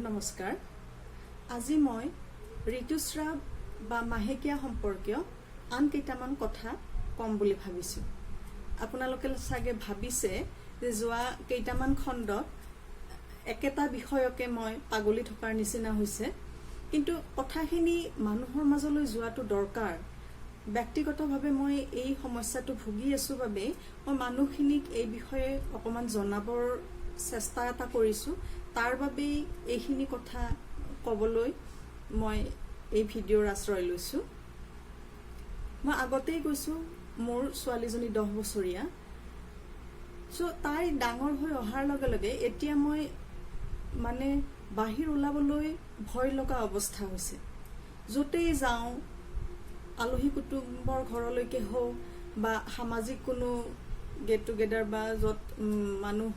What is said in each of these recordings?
নমস্কাৰ। আজি মই ঋতুস্ৰাৱ বা মাহেকীয়া সম্পৰ্কীয় আন কেইটামান কথা কম বুলি ভাবিছোঁ। আপোনালোকে চাগে ভাবিছে যে যোৱা কেইটামান খণ্ডত একেটা বিষয়কে মই পাগলি থকাৰ নিচিনা হৈছে, কিন্তু কথাখিনি মানুহৰ মাজলৈ যোৱাটো দৰকাৰ। ব্যক্তিগতভাৱে মই এই সমস্যাটো ভুগি আছোঁ বাবে মই মানুহখিনিক এই বিষয়ে অকণমান জনাবৰ চেষ্টা এটা কৰিছোঁ। তাৰ বাবেই এইখিনি কথা ক'বলৈ মই এই ভিডিঅ'ৰ আশ্ৰয় লৈছোঁ। মই আগতেই কৈছোঁ, মোৰ ছোৱালীজনী 10 বছৰীয়া। তাই ডাঙৰ হৈ অহাৰ লগে লগে এতিয়া মই বাহিৰ ওলাবলৈ ভয় লগা অৱস্থা হৈছে। য'তেই যাওঁ, আলহী কুটুম্বৰ ঘৰলৈকে হওক বা সামাজিক কোনো গেট টুগেডাৰ বা য'ত মানুহ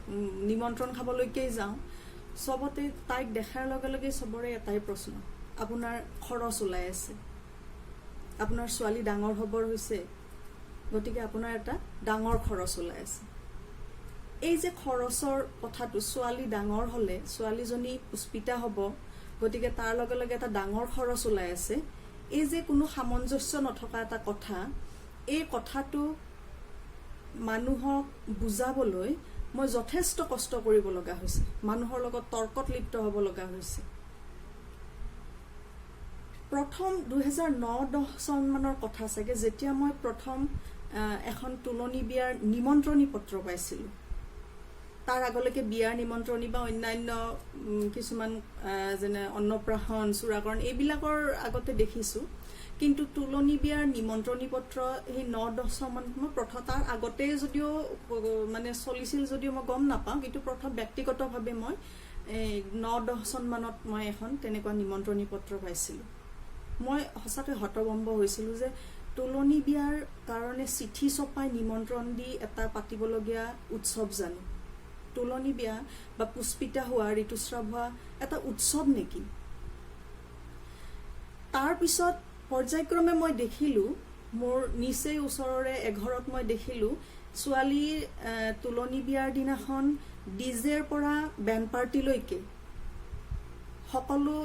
নিমন্ত্ৰণ খাবলৈকেই যাওঁ, চবতে তাইক দেখাৰ লগে লগে চবৰে এটাই প্ৰশ্ন, আপোনাৰ খৰচ ওলাই আছে, আপোনাৰ ছোৱালী ডাঙৰ হ'বৰ হৈছে, গতিকে আপোনাৰ এটা ডাঙৰ খৰচ ওলাই আছে। এই যে খৰচৰ কথাটো, ছোৱালী ডাঙৰ হ'লে ছোৱালীজনী পুষ্পিতা হ'ব, গতিকে তাৰ লগে লগে এটা ডাঙৰ খৰচ ওলাই আছে, এই যে কোনো সামঞ্জস্য নথকা এটা কথা, এই কথাটো মানুহক বুজাবলৈ মই যথেষ্ট কষ্ট কৰিব লগা হৈছে, মানুহৰ লগত তৰ্কত লিপ্ত হ'ব লগা হৈছে। প্ৰথম 2009-10 চনমানৰ কথা চাগে, যেতিয়া মই প্ৰথম এখন তোলনি বিয়াৰ নিমন্ত্ৰণী পত্ৰ পাইছিলোঁ। তাৰ আগলৈকে বিয়াৰ নিমন্ত্ৰণী বা অন্যান্য কিছুমান যেনে অন্নপ্ৰাশন, চূড়াকৰণ এইবিলাকৰ আগতে দেখিছোঁ, কিন্তু তোলনি বিয়াৰ নিমন্ত্ৰণী পত্ৰ সেই 9-10 চনমান মই প্ৰথম, তাৰ আগতেই যদিও চলিছিল যদিও মই গম নাপাওঁ, কিন্তু প্ৰথম ব্যক্তিগতভাৱে মই 9-10 চনমানত মই এখন তেনেকুৱা নিমন্ত্ৰণী পত্ৰ পাইছিলোঁ। মই সঁচাকৈ হতভম্ব হৈছিলোঁ যে তোলনি বিয়াৰ কাৰণে চিঠি ছপাই নিমন্ত্ৰণ দি এটা পাতিবলগীয়া উৎসৱ জানো? তোলনি বিয়া বা পুষ্পিতা হোৱা, ঋতুস্ৰাৱ হোৱা এটা উৎসৱ নেকি? তাৰপিছত পৰ্যায়ক্ৰমে মই দেখিলোঁ, মোৰ নিচেই ওচৰৰে এঘৰত মই দেখিলোঁ, ছোৱালীৰ তোলনি বিয়াৰ দিনাখন ডিজেৰ পৰা বেণ্ড পাৰ্টিলৈকে সকলো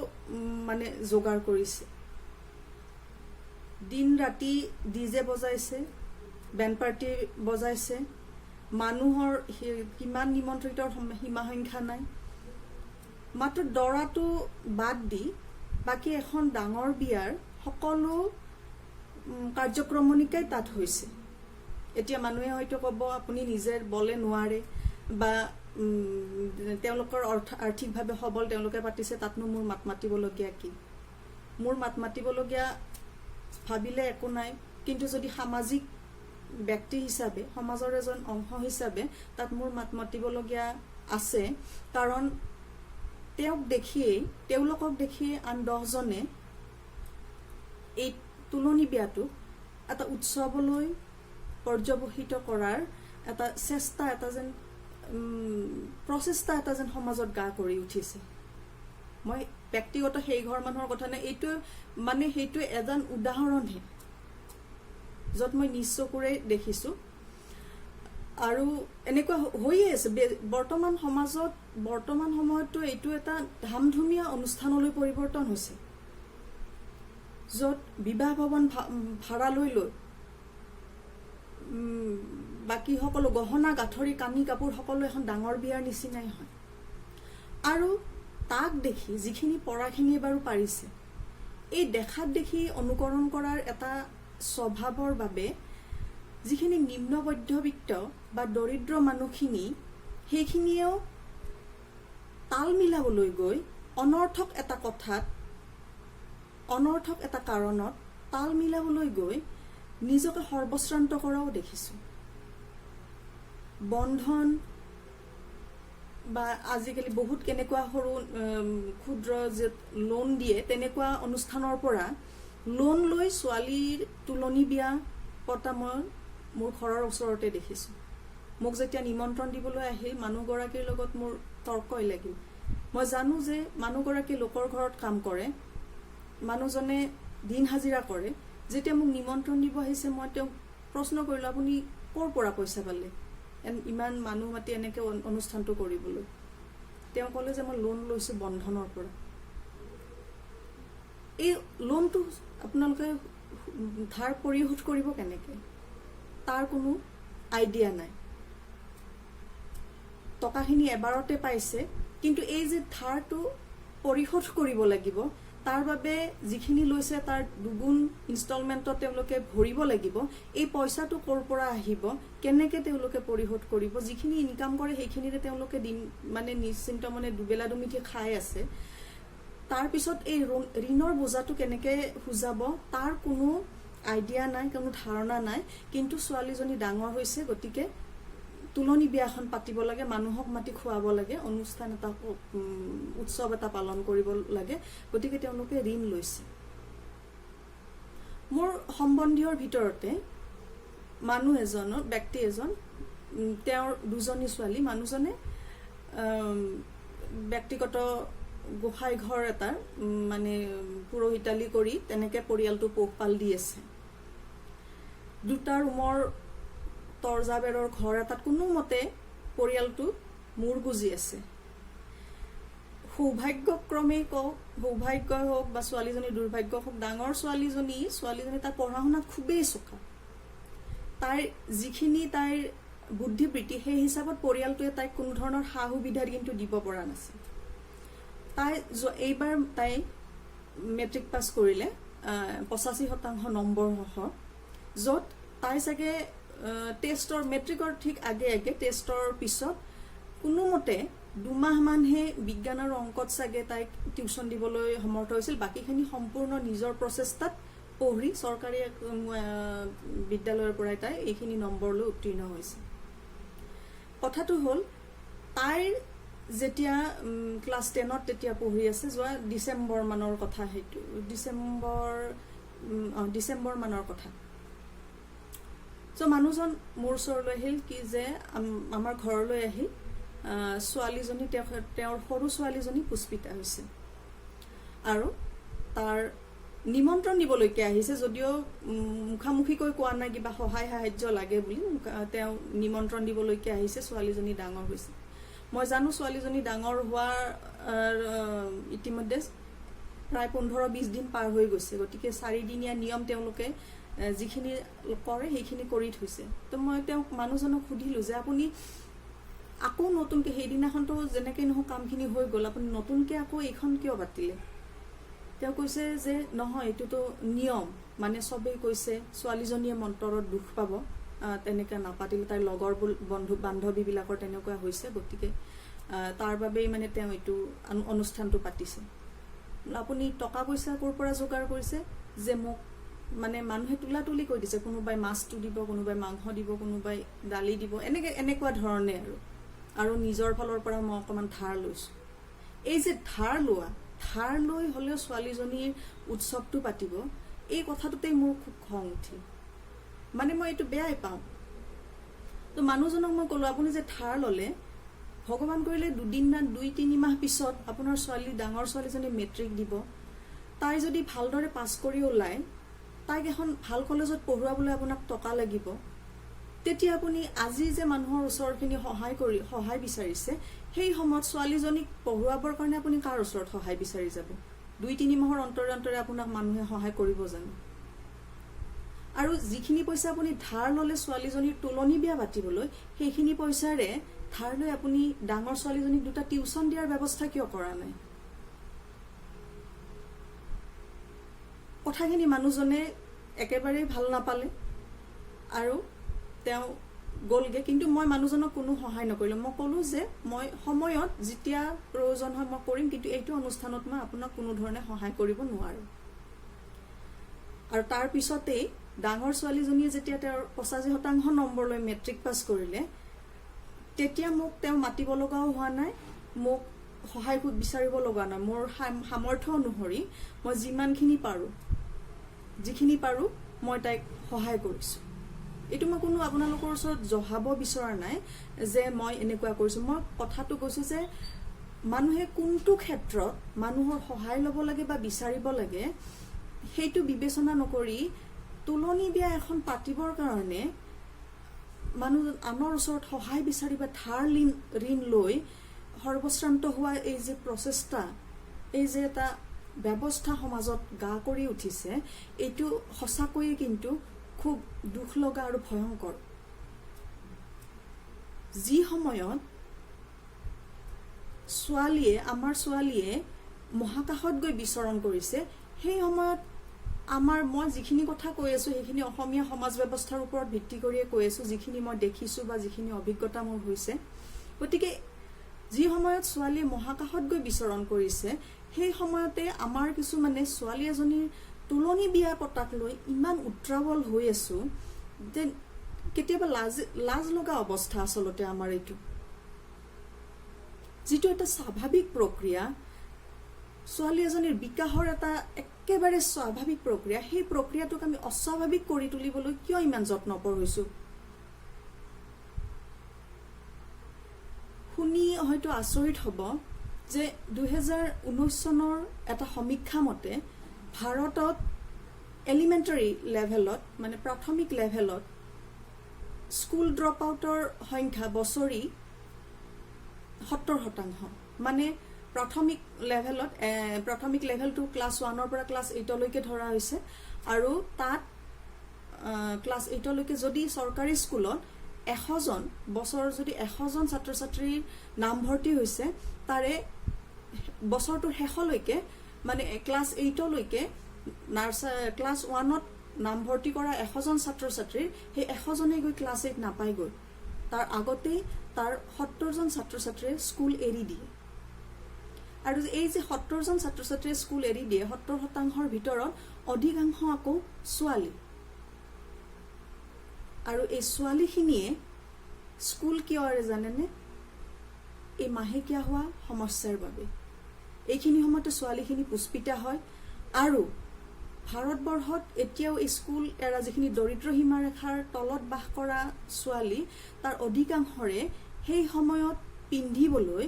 যোগাৰ কৰিছে। দিন ৰাতি ডিজে বজাইছে, বেণ্ড পাৰ্টি বজাইছে, মানুহৰ কিমান নিমন্ত্ৰিতৰ সীমা সংখ্যা নাই। মাত্ৰ দৰাটো বাদ দি বাকী এখন ডাঙৰ বিয়াৰ সকলো কাৰ্যক্ৰমণিকাই তাত হৈছে। এতিয়া মানুহে হয়তো ক'ব, আপুনি নিজে বলে নোৱাৰে বা তেওঁলোকৰ আৰ্থিকভাৱে সবল, তেওঁলোকে পাতিছে, তাতনো মোৰ মাত মাতিবলগীয়া কি? মোৰ মাত মাতিবলগীয়া ভাবিলে একো নাই, কিন্তু যদি সামাজিক ব্যক্তি হিচাপে, সমাজৰ এজন অংশ হিচাপে তাত মোৰ মাত মাতিবলগীয়া আছে। কাৰণ তেওঁলোকক দেখিয়েই আন 10জনে এই তোলনি বিয়াটোক এটা উৎসৱলৈ পৰ্যবসিত কৰাৰ এটা প্ৰচেষ্টা এটা যেন সমাজত গা কৰি উঠিছে। মই ব্যক্তিগত সেই ঘৰ মানুহৰ কথা নাই, সেইটো এজন উদাহৰণহে, য'ত মই নিজ চকুৰে দেখিছোঁ। আৰু এনেকুৱা হৈয়ে আছে বৰ্তমান সমাজত। বৰ্তমান সময়তো এইটো এটা ধামধুমীয়া অনুষ্ঠানলৈ পৰিৱৰ্তন হৈছে, য'ত বিবাহ ভৱন ভাড়ালৈ লৈ বাকী সকলো গহনা গাঁঠৰি, কানি কাপোৰ সকলো এখন ডাঙৰ বিয়াৰ নিচিনাই হয়। আৰু তাক দেখি যিখিনি পৰাখিনিয়ে বাৰু পাৰিছে, এই দেখাত দেখি অনুকৰণ কৰাৰ এটা স্বভাৱৰ বাবে যিখিনি নিম্ন মধ্যবিত্ত বা দৰিদ্ৰ মানুহখিনি, সেইখিনিয়েও তাল মিলাবলৈ গৈ অনৰ্থক এটা কথাত, অনৰ্থক এটা কাৰণত তাল মিলাবলৈ গৈ নিজকে সৰ্বশ্ৰান্ত কৰাও দেখিছোঁ। বন্ধন বা আজিকালি বহুত কেনেকুৱা সৰু ক্ষুদ্ৰ যে লোন দিয়ে, তেনেকুৱা অনুষ্ঠানৰ পৰা লোন লৈ ছোৱালীৰ তোলনি বিয়া পতা মই মোৰ ঘৰৰ ওচৰতে দেখিছোঁ। মোক যেতিয়া নিমন্ত্ৰণ দিবলৈ আহিল, মানুহগৰাকীৰ লগত মোৰ তৰ্কই লাগিল। মই জানো যে মানুহগৰাকী লোকৰ ঘৰত কাম কৰে, মানুহজনে দিন হাজিৰা কৰে। যেতিয়া মোক নিমন্ত্ৰণ দিব আহিছে, মই তেওঁক প্ৰশ্ন কৰিলোঁ, আপুনি ক'ৰ পৰা পইচা পালে ইমান মানুহ মাতি এনেকৈ অনুষ্ঠানটো কৰিবলৈ? তেওঁ ক'লে যে মই লোন লৈছোঁ বন্ধনৰ পৰা। এই লোনটো আপোনালোকে ধাৰ পৰিশোধ কৰিব কেনেকৈ, তাৰ কোনো আইডিয়া নাই। টকাখিনি এবাৰতে পাইছে, কিন্তু এই যে ধাৰটো পৰিশোধ কৰিব লাগিব, তাৰ বাবে যিখিনি লৈছে তাৰ দুগুণ ইনষ্টলমেণ্টত তেওঁলোকে ভৰিব লাগিব। এই পইচাটো ক'ৰ পৰা আহিব, কেনেকৈ তেওঁলোকে পৰিশোধ কৰিব? যিখিনি ইনকাম কৰে সেইখিনিৰে তেওঁলোকে দিন মানে নিশ্চিন্ত মানে দুবেলা দুমিঠি খাই আছে। তাৰপিছত এই ঋণৰ বোজাটো কেনেকৈ সুজাব তাৰ কোনো আইডিয়া নাই, কোনো ধাৰণা নাই। কিন্তু ছোৱালীজনী ডাঙৰ হৈছে, গতিকে তুলনি বিয়াখন পাতিব লাগে, মানুহক মাতি খুৱাব লাগে, অনুষ্ঠান এটা উৎসৱ এটা পালন কৰিব লাগে, গতিকে তেওঁলোকে ঋণ লৈছে। মোৰ সম্বন্ধীয়ৰ ভিতৰতে মানুহ এজনৰ ব্যক্তি এজন, তেওঁৰ দুজনী ছোৱালী, মানুহজনে ব্যক্তিগত গোসাঁই ঘৰ এটাৰ মানে পুৰোহিতালি কৰি তেনেকৈ পৰিয়ালটো পোহপাল দি আছে। 2টা ৰুমৰ তৰ্জাবেৰৰ ঘৰ এটাত কোনোমতে পৰিয়ালটো মূৰ গুজি আছে। সৌভাগ্যক্ৰমেই কওক, সৌভাগ্যই হওক বা ছোৱালীজনীৰ দুৰ্ভাগ্য হওক, ডাঙৰ ছোৱালীজনী তাই পঢ়া শুনাত খুবেই চোকা। তাইৰ যিখিনি তাইৰ বুদ্ধিবৃত্তি সেই হিচাপত পৰিয়ালটোৱে তাইক কোনো ধৰণৰ সা সুবিধা কিন্তু দিব পৰা নাছিল। এইবাৰ তাই মেট্ৰিক পাছ কৰিলে 85% নম্বৰ সহ, য'ত তাই চাগে টেষ্টৰ মেট্ৰিকৰ ঠিক আগে টেষ্টৰ পিছত কোনোমতে 2 মাহমানহে বিজ্ঞান আৰু অংকত চাগে তাইক টিউচন দিবলৈ সমৰ্থ হৈছিল। বাকীখিনি সম্পূৰ্ণ নিজৰ প্ৰচেষ্টাত পঢ়ি চৰকাৰী বিদ্যালয়ৰ পৰাই তাই এইখিনি নম্বৰ লৈ উত্তীৰ্ণ হৈছে। কথাটো হ'ল, তাইৰ যেতিয়া ক্লাছ 10ত তেতিয়া পঢ়ি আছে, যোৱা ডিচেম্বৰ মানৰ কথা, সেইটো ডিচেম্বৰ মানৰ কথা। মানুহজন মোৰ ওচৰলৈ আহিল কি যে আমাৰ ঘৰলৈ আহিল, ছোৱালীজনী তেওঁৰ সৰু ছোৱালীজনী পুষ্পিতা হৈছে আৰু তাৰ নিমন্ত্ৰণ দিবলৈকে আহিছে, যদিও মুখামুখিকৈ কোৱা নাই কিবা সহায় সাহায্য লাগে বুলি। তেওঁ নিমন্ত্ৰণ দিবলৈকে আহিছে, ছোৱালীজনী ডাঙৰ হৈছে। মই জানো ছোৱালীজনী ডাঙৰ হোৱাৰ ইতিমধ্যে প্ৰায় 15-20 দিন পাৰ হৈ গৈছে, গতিকে 4 দিনীয়া নিয়ম তেওঁলোকে যিখিনি কৰে সেইখিনি কৰি থৈছে। তো মই তেওঁক মানুহজনক সুধিলোঁ যে আপুনি আকৌ নতুনকৈ, সেইদিনাখনতো যেনেকৈ নহওক কামখিনি হৈ গ'ল, আপুনি নতুনকৈ আকৌ এইখন কিয় পাতিলে? তেওঁ কৈছে যে নহয়, এইটোতো নিয়ম, মানে চবেই কৈছে ছোৱালীজনীয়ে মন্তৰত দুখ পাব, তেনেকৈ নাপাতিলে তাইৰ লগৰ বন্ধু বান্ধৱীবিলাকৰ তেনেকুৱা হৈছে, গতিকে তাৰ বাবেই মানে তেওঁ এইটো অনুষ্ঠানটো পাতিছে। আপুনি টকা পইচা ক'ৰ পৰা যোগাৰ কৰিছে? যে মোক মানে মানুহে তুলি কৈ দিছে, কোনোবাই মাছটো দিব, কোনোবাই মাংস দিব, কোনোবাই দালি দিব, এনেকুৱা ধৰণে আৰু নিজৰ ফালৰ পৰা মই অকণমান ধাৰ লৈছোঁ। এই যে ধাৰ লৈ হ'লেও ছোৱালীজনীৰ উৎসৱটো পাতিব, এই কথাটোতেই মোৰ খুব খং উঠিল। মানে মই এইটো বেয়াই পাওঁ। তো মানুহজনক মই ক'লোঁ, আপুনি যে ধাৰ ল'লে, ভগৱান কৰিলে 2-3 মাহ পিছত আপোনাৰ ডাঙৰ ছোৱালীজনী মেট্ৰিক দিব, তাই যদি ভালদৰে পাছ কৰি ওলায়, তাইক এখন ভাল কলেজত পঢ়ুৱাবলৈ আপোনাক টকা লাগিব, তেতিয়া আপুনি আজি যে মানুহৰ ওচৰখিনি সহায় বিচাৰিছে, সেই সময়ত ছোৱালীজনীক পঢ়ুৱাবৰ কাৰণে আপুনি কাৰ ওচৰত সহায় বিচাৰি যাব? 2-3 মাহৰ অন্তৰে আপোনাক মানুহে সহায় কৰিব জানো? আৰু যিখিনি পইচা আপুনি ধাৰ ল'লে ছোৱালীজনীৰ তুলনি বিয়া পাতিবলৈ, সেইখিনি পইচাৰে ধাৰ লৈ আপুনি ডাঙৰ ছোৱালীজনীক 2টা টিউচন দিয়াৰ ব্যৱস্থা কিয় কৰা নাই? কথাখিনি মানুহজনে একেবাৰেই ভাল নাপালে আৰু তেওঁ গ'লগে। কিন্তু মই মানুহজনক কোনো সহায় নকৰিলোঁ। মই ক'লোঁ যে মই সময়ত যেতিয়া প্ৰয়োজন হয় মই কৰিম, কিন্তু এইটো অনুষ্ঠানত মই আপোনাক কোনো ধৰণে সহায় কৰিব নোৱাৰোঁ। আৰু তাৰ পিছতেই ডাঙৰ ছোৱালীজনীয়ে যেতিয়া তেওঁৰ 85% নম্বৰ লৈ মেট্ৰিক পাছ কৰিলে, তেতিয়া মোক তেওঁ মাতিব লগাও হোৱা নাই, মোক সহায় বিচাৰিব লগা নাই। মোৰ সামৰ্থ্য অনুসৰি মই যিখিনি পাৰোঁ মই তাইক সহায় কৰিছোঁ। এইটো মই কোনো আপোনালোকৰ ওচৰত জহাব বিচৰা নাই যে মই এনেকুৱা কৰিছোঁ। মই কথাটো কৈছোঁ যে মানুহে কোনটো ক্ষেত্ৰত মানুহৰ সহায় ল'ব লাগে বা বিচাৰিব লাগে, সেইটো বিবেচনা নকৰি তুলনি বিয়া এখন পাতিবৰ কাৰণে মানুহ আনৰ ওচৰত সহায় বিচাৰি বা ধাৰ ঋণ লৈ সৰ্বশ্ৰান্ত হোৱা এই যে প্ৰচেষ্টা, এই যে এটা ব্যৱস্থা সমাজত গা কৰি উঠিছে, এইটো সঁচাকৈয়ে কিন্তু খুব দুখ লগা আৰু ভয়ংকৰ। যি সময়ত আমাৰ ছোৱালীয়ে মহাকাশত গৈ বিচৰণ কৰিছে, সেই সময়ত মই যিখিনি কথা কৈ আছো সেইখিনি অসমীয়া সমাজ ব্যৱস্থাৰ ওপৰত ভিত্তি কৰিয়ে কৈ আছো, যিখিনি মই দেখিছো বা যিখিনি অভিজ্ঞতা মোৰ হৈছে। গতিকে যি সময়ত ছোৱালীয়ে মহাকাশত গৈ বিচৰণ কৰিছে, সেই সময়তে আমাৰ কিছুমানে ছোৱালী এজনীৰ তুলনি বিয়া পতাক লৈ ইমান উত্ৰাৱল হৈ আছো যে কেতিয়াবা লাজ লগা অৱস্থা আচলতে আমাৰ এইটো। যিটো এটা স্বাভাৱিক প্ৰক্ৰিয়া, ছোৱালী এজনীৰ বিকাশৰ এটা একেবাৰে স্বাভাৱিক প্ৰক্ৰিয়া, সেই প্ৰক্ৰিয়াটোক আমি অস্বাভাৱিক কৰি তুলিবলৈ কিয় ইমান যত্নপৰ হৈছো? শুনি হয়তো আচৰিত হ'ব যে 2019 চনৰ এটা সমীক্ষা মতে ভাৰতত এলিমেণ্টাৰী লেভেলত, মানে প্ৰাথমিক লেভেলত স্কুল ড্ৰপ আউটৰ সংখ্যা বছৰি 70%। মানে প্ৰাথমিক লেভেলটো ক্লাছ 1ৰ পৰা ক্লাছ 8লৈকে ধৰা হৈছে, আৰু তাত ক্লাছ 8লৈকে যদি চৰকাৰী স্কুলত 100জন বছৰ যদি 100জন ছাত্ৰ ছাত্ৰীৰ নামভৰ্তি হৈছে, তাৰে বছৰটোৰ শেষলৈকে মানে ক্লাছ 8লৈকে ক্লাছ 1ত নামভৰ্তি কৰা 100জন ছাত্ৰ ছাত্ৰীৰ সেই 100জনে গৈ ক্লাছ 8 নাপায়গৈ। তাৰ আগতেই তাৰ 70জন ছাত্ৰ ছাত্ৰীয়ে স্কুল এৰি দিয়ে। আৰু এই যে 70জন ছাত্ৰ ছাত্ৰীয়ে স্কুল এৰি দিয়ে, 70%ৰ ভিতৰত অধিকাংশ আকৌ ছোৱালী। আৰু এই ছোৱালীখিনিয়ে স্কুল কিয় এৰে জানেনে? এই মাহেকীয়া হোৱা সমস্যাৰ বাবে। এইখিনি সময়তে ছোৱালীখিনি পুষ্পিতা হয়। আৰু ভাৰতবৰ্ষত এতিয়াও স্কুল এৰা যিখিনি দৰিদ্ৰ সীমাৰেখাৰ তলত বাস কৰা ছোৱালী, তাৰ অধিকাংশৰে সেই সময়ত পিন্ধিবলৈ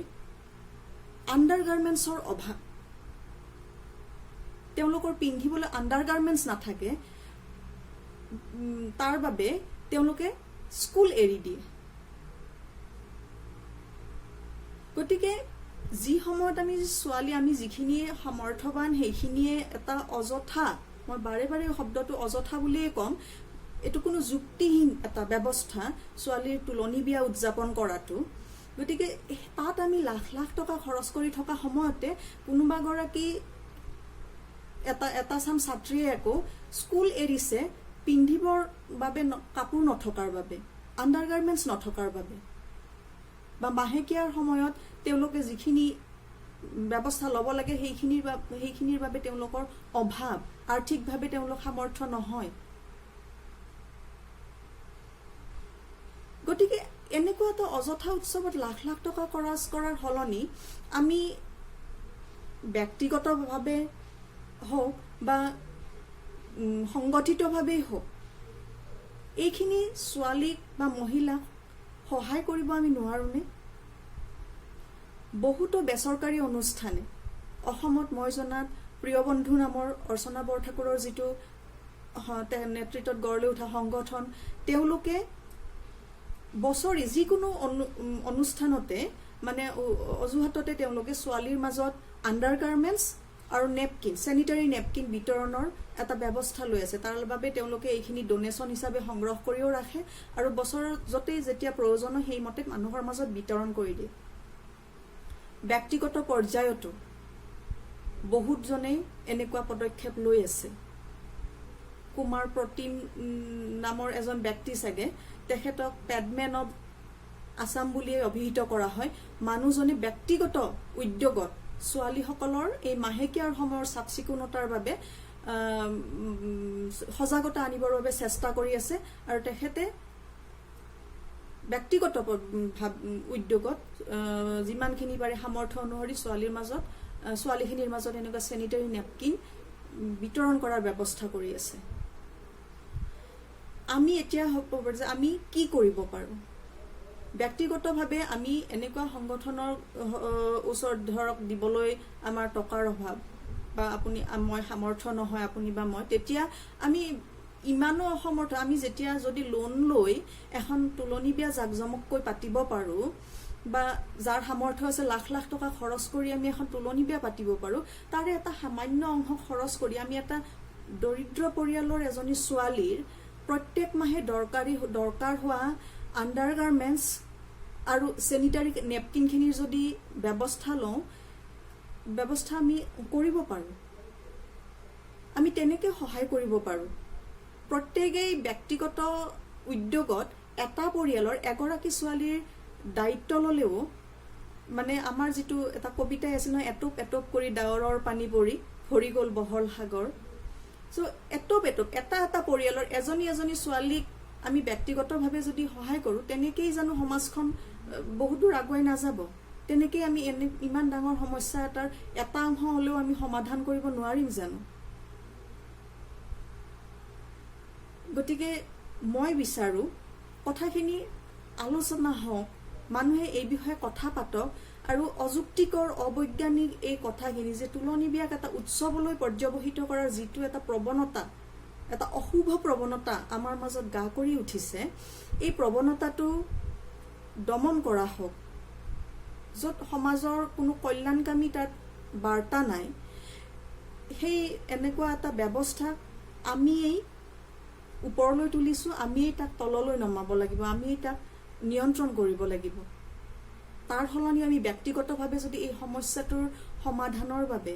আণ্ডাৰগাৰ্মেণ্টছৰ অভাৱ। তেওঁলোকৰ পিন্ধিবলৈ আণ্ডাৰগাৰ্মেণ্টছ নাথাকে, তাৰ বাবে তেওঁলোকে স্কুল এৰি দিয়ে। গতিকে যি সময়ত আমি যিখিনিয়ে সমৰ্থবান, সেইখিনিয়ে এটা অযথা, মই বাৰে বাৰে শব্দটো অযথা বুলিয়ে ক'ম, এইটো কোনো যুক্তিহীন এটা ব্যৱস্থা ছোৱালীৰ তুলনি বিয়া উদযাপন কৰাটো। গতিকে তাত আমি লাখ লাখ টকা খৰচ কৰি থকা সময়তে কোনোবাগৰাকী এটা চাম ছাত্ৰীয়ে আকৌ স্কুল এৰিছে পিন্ধিবৰ বাবে কাপোৰ নথকাৰ বাবে, আণ্ডাৰগাৰ্মেণ্টছ নথকাৰ বাবে, বা মাহেকীয়াৰ সময়ত তেওঁলোকে যিখিনি ব্যৱস্থা ল'ব লাগে সেইখিনিৰ বাবে তেওঁলোকৰ অভাৱ, আৰ্থিকভাৱে তেওঁলোক সামৰ্থ্য নহয়। গতিকে এনেকুৱা এটা অযথা উৎসৱত লাখ লাখ টকা খৰচ কৰাৰ সলনি আমি ব্যক্তিগতভাৱে হওক বা সংগঠিতভাৱেই হওক, এইখিনি ছোৱালীক বা মহিলাক সহায় কৰিব আমি নোৱাৰোনে? বহুতো বেচৰকাৰী অনুষ্ঠানে, অসমত মই জনাত প্ৰিয় বন্ধু নামৰ অৰ্চনা বৰঠাকুৰৰ যিটো নেতৃত্বত গঢ় লৈ উঠা সংগঠন, তেওঁলোকে বছৰি যিকোনো অনুষ্ঠানতে মানে অজুহাততে তেওঁলোকে ছোৱালীৰ মাজত আণ্ডাৰগাৰ্মেণ্টছ আৰু নেপকিন, চেনিটাৰী নেপকিন বিতৰণৰ এটা ব্যৱস্থা লৈ আছে। তাৰ বাবে তেওঁলোকে এইখিনি ডোনেশ্যন হিচাপে সংগ্ৰহ কৰিও ৰাখে আৰু বছৰত যেতিয়া প্ৰয়োজন হয় সেইমতে মানুহৰ মাজত বিতৰণ কৰি দিয়ে। ব্যক্তিগত পৰ্যায়তো বহুতজনেই এনেকুৱা পদক্ষেপ লৈ আছে। কুমাৰ প্ৰতিম নামৰ এজন ব্যক্তি চাগে, তেখেতক পেডমেন অৱ আছাম বুলিয়ে অভিহিত কৰা হয়। মানুহজনে ব্যক্তিগত উদ্যোগত ছোৱালীসকলৰ এই মাহেকীয়াৰ সময়ৰ চাফ চিকুণতাৰ বাবে সজাগতা আনিবৰ বাবে চেষ্টা কৰি আছে, আৰু তেখেতে ব্যক্তিগত উদ্যোগত যিমানখিনি পাৰে সামৰ্থ্য অনুসৰি ছোৱালীখিনিৰ মাজত এনেকুৱা চেনিটাৰী নেপকিন বিতৰণ কৰাৰ ব্যৱস্থা কৰি আছে। আমি এতিয়া হ'ব যে আমি কি কৰিব পাৰোঁ? ব্যক্তিগতভাৱে আমি এনেকুৱা সংগঠনৰ ওচৰত ধৰক দিবলৈ আমাৰ টকাৰ অভাৱ, বা মই সামৰ্থ্য নহয়, আপুনি বা মই, তেতিয়া আমি ইমানো অসমৰ্থ। আমি যেতিয়া যদি লোন লৈ এখন তুলনি বিয়া জাকজমককৈ পাতিব পাৰোঁ, বা যাৰ সামৰ্থ্য আছে লাখ লাখ টকা খৰচ কৰি আমি এখন তুলনি বিয়া পাতিব পাৰোঁ, তাৰে এটা সামান্য অংশ খৰচ কৰি আমি এটা দৰিদ্ৰ পৰিয়ালৰ এজনী ছোৱালীৰ প্ৰত্যেক মাহে দৰকাৰ হোৱা আণ্ডাৰগাৰ্মেণ্টছ আৰু চেনিটাৰী নেপকিনখিনিৰ যদি ব্যৱস্থা আমি কৰিব পাৰোঁ, আমি তেনেকৈ সহায় কৰিব পাৰোঁ। প্ৰত্যেকেই ব্যক্তিগত উদ্যোগত এটা পৰিয়ালৰ এগৰাকী ছোৱালীৰ দায়িত্ব ল'লেও, মানে আমাৰ যিটো এটা কবিতাই আছে নহয়, এটোপ এটোপ কৰি ডাৱৰৰ পানী পৰি ভৰি গ'ল বহল সাগৰ। চ' এটোপ এটোপ এটা পৰিয়ালৰ এজনী ছোৱালীক আমি ব্যক্তিগতভাৱে যদি সহায় কৰোঁ, তেনেকেই জানো সমাজখন বহুত দূৰ আগুৱাই নাযাব? তেনেকেই আমি ইমান ডাঙৰ সমস্যা এটাৰ এটা অংশ হ'লেও আমি সমাধান কৰিব নোৱাৰিম জানো? গতিকে মই বিচাৰোঁ কথাখিনি আলোচনা হওক, মানুহে এই বিষয়ে কথা পাতক, আৰু অযুক্তিকৰ অবৈজ্ঞানিক এই কথাখিনি যে তুলনি বিয়াক এটা উৎসৱলৈ পৰ্যবসিত কৰাৰ যিটো এটা প্ৰৱণতা, এটা অশুভ প্ৰৱণতা আমাৰ মাজত গা কৰি উঠিছে, এই প্ৰৱণতাটো দমন কৰা হওক। য'ত সমাজৰ কোনো কল্যাণকামী তাত বাৰ্তা নাই, সেই এনেকুৱা এটা ব্যৱস্থা আমিয়েই ওপৰলৈ তুলিছোঁ, আমিয়েই তাক তললৈ নমাব লাগিব, আমিয়েই তাক নিয়ন্ত্ৰণ কৰিব লাগিব। তাৰ সলনি আমি ব্যক্তিগতভাৱে যদি এই সমস্যাটোৰ সমাধানৰ বাবে,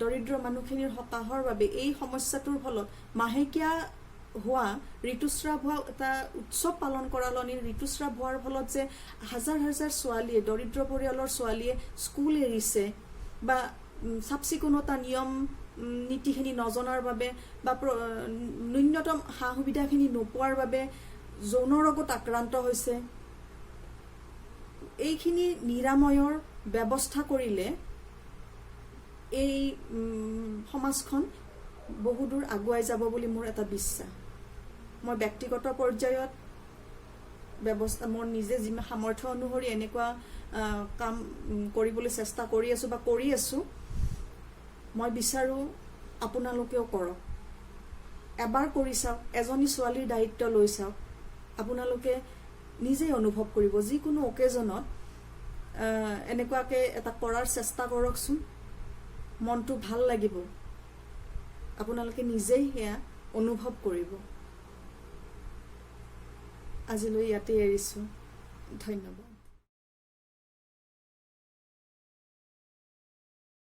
দৰিদ্ৰ মানুহখিনিৰ সকাহৰ বাবে, এই সমস্যাটোৰ ফলত মাহেকীয়া হোৱা, ঋতুস্ৰাৱ হোৱা এটা উৎসৱ পালন কৰাৰ সলনি ঋতুস্ৰাৱ হোৱাৰ ফলত যে হাজাৰ হাজাৰ ছোৱালীয়ে, দৰিদ্ৰ পৰিয়ালৰ ছোৱালীয়ে স্কুল এৰিছে, বা চাফ চিকুণতা নিয়ম নীতিখিনি নজনাৰ বাবে, বা ন্যূনতম সা সুবিধাখিনি নোপোৱাৰ বাবে যৌন ৰোগত আক্ৰান্ত হৈছে, এইখিনি নিৰাময়ৰ ব্যৱস্থা কৰিলে এই সমাজখন বহুদূৰ আগুৱাই যাব বুলি মোৰ এটা বিশ্বাস। মই ব্যক্তিগত পৰ্যায়ত মোৰ নিজে যিমান সামৰ্থ্য অনুসৰি এনেকুৱা কাম কৰিবলৈ চেষ্টা কৰি আছোঁ বা কৰি আছোঁ। মই বিচাৰোঁ আপোনালোকেও কৰক, এবাৰ কৰি চাওক, এজনী ছোৱালীৰ দায়িত্ব লৈ চাওক, আপোনালোকে নিজেই অনুভৱ কৰিব। যিকোনো অকেজনত এনেকুৱাকৈ এটা কৰাৰ চেষ্টা কৰকচোন, মনটো ভাল লাগিব, আপোনালোকে নিজেই সেয়া অনুভৱ কৰিব। আজিলৈ ইয়াতে এৰিছোঁ, ধন্যবাদ।